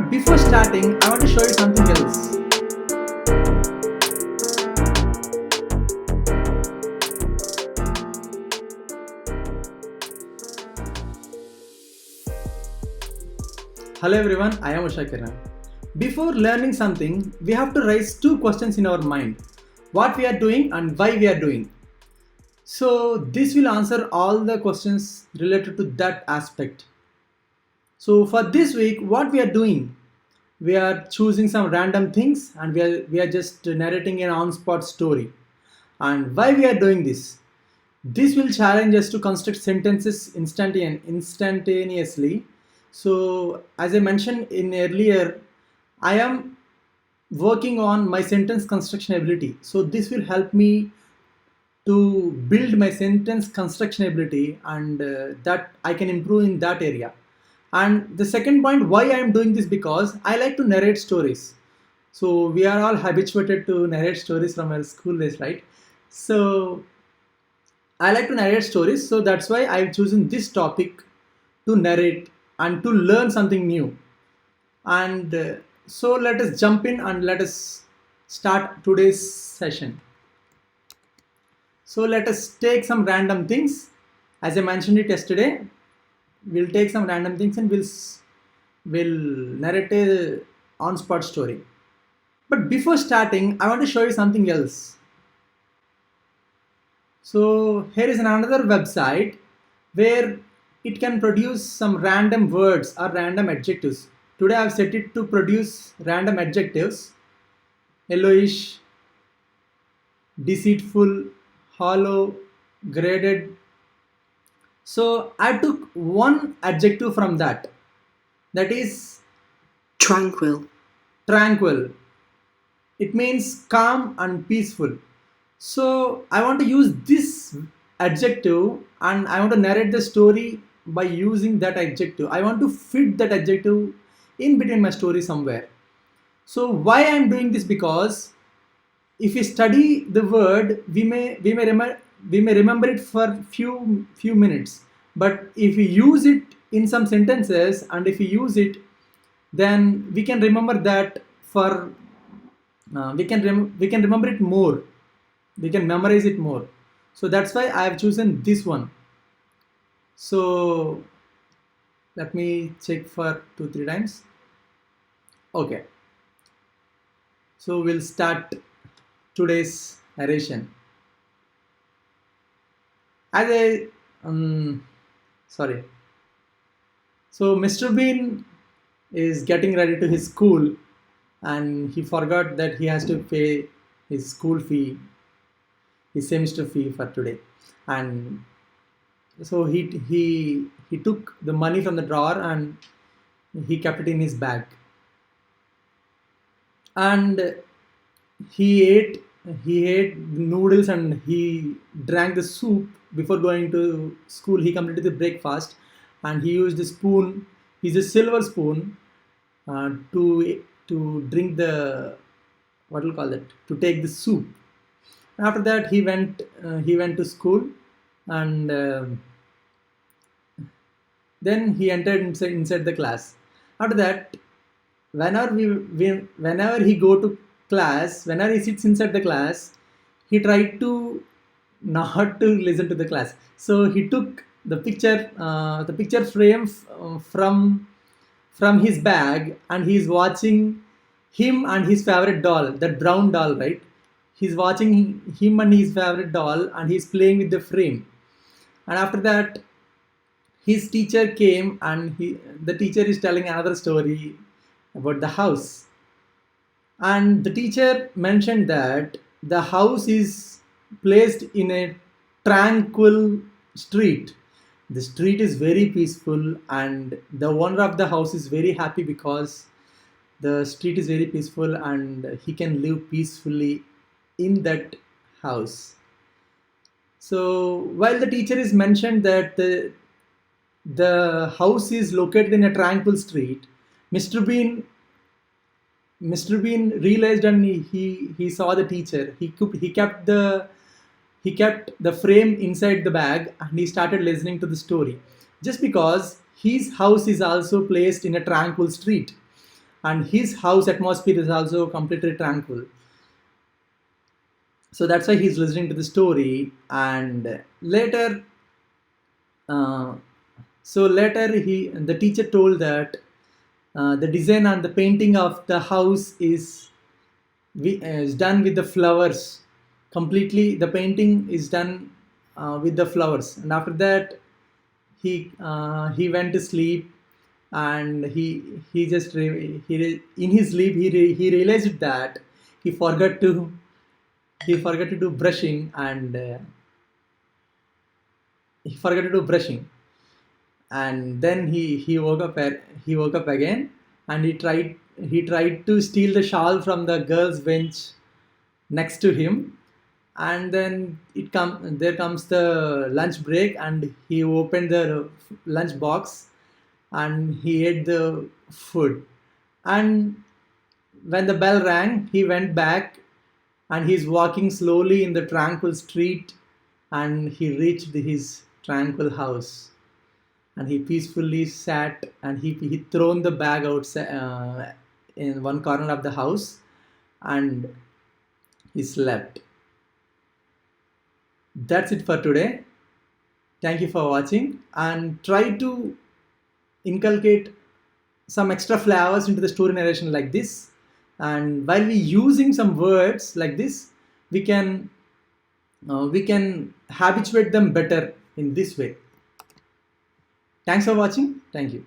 But before starting, I want to show you something else. Hello everyone, I am Usha Kiran. Before learning something, we have to raise two questions in our mind. What we are doing and why we are doing. So this will answer all the questions related to that aspect. So for this week, what we are doing, we are choosing some random things and we are just narrating an on-spot story. And why we are doing this? This will challenge us to construct sentences instantaneously. So as I mentioned in earlier, I am working on my sentence construction ability. So this will help me to build my sentence construction ability, and that I can improve in that area. And the second point, why I am doing this, because I like to narrate stories. So we are all habituated to narrate stories from our school days, right? So I like to narrate stories, so that's why I've chosen this topic to narrate and to learn something new. And so let us jump in and let us start today's session. So let us take some random things. As I mentioned it yesterday, we'll take some random things and we'll narrate a on-spot story. But before starting, I want to show you something else. So here is another website where it can produce some random words or random adjectives. Today I've set it to produce random adjectives: yellowish, deceitful, hollow, graded. So I took one adjective from that is Tranquil. tranquil. It means calm and peaceful. So I want to use this adjective and I want to narrate the story by using that adjective. I want to fit that adjective in between my story somewhere. So why I am doing this? Because if we study the word, we may remember it for few minutes. But if we use it in some sentences and if we use it, then we can remember that for we can remember it more. We can memorize it more. So that's why I have chosen this one. So let me check for 2-3 times. Okay. So we'll start today's narration. As I sorry. So Mr. Bean is getting ready to his school, and he forgot that he has to pay his school fee, his semester fee for today. And so he took the money from the drawer and he kept it in his bag. And he ate noodles and he drank the soup before going to school. He completed the breakfast and he used a spoon. He's a silver spoon to drink the, what do you call it, to take the soup. After that he went to school, and then he entered inside the class. After that, whenever he go to class, whenever he sits inside the class, he tried to not to listen to the class. So he took the picture frame from his bag, and he's watching him and his favorite doll, that brown doll, right? He's watching him and his favorite doll, and he's playing with the frame. And after that, his teacher came, and the teacher is telling another story about the house. And the teacher mentioned that the house is placed in a tranquil street. The street is very peaceful, and the owner of the house is very happy because the street is very peaceful and he can live peacefully in that house. So while the teacher is mentioned that the house is located in a tranquil street, Mr. Bean realized, and he saw the teacher. He kept the frame inside the bag, and he started listening to the story, just because his house is also placed in a tranquil street. and his house atmosphere is also completely tranquil. So that's why he's listening to the story. And later, uh, later the teacher told that the design and the painting of the house is done with the flowers. Completely the painting is done with the flowers. And after that, he went to sleep. And he just in his sleep he realized that he forgot to he forgot to do brushing. And he forgot to do brushing. And then he woke up again, and he tried to steal the shawl from the girl's bench next to him. And then there comes the lunch break, and he opened the lunch box, and he ate the food. And when the bell rang, he went back, and he's walking slowly in the tranquil street, and he reached his tranquil house. And he peacefully sat, and he thrown the bag outside in one corner of the house, and he slept. That's it for today. Thank you for watching, and try to inculcate some extra flavors into the story narration like this. And while we using some words like this, we can habituate them better in this way. Thanks for watching. Thank you.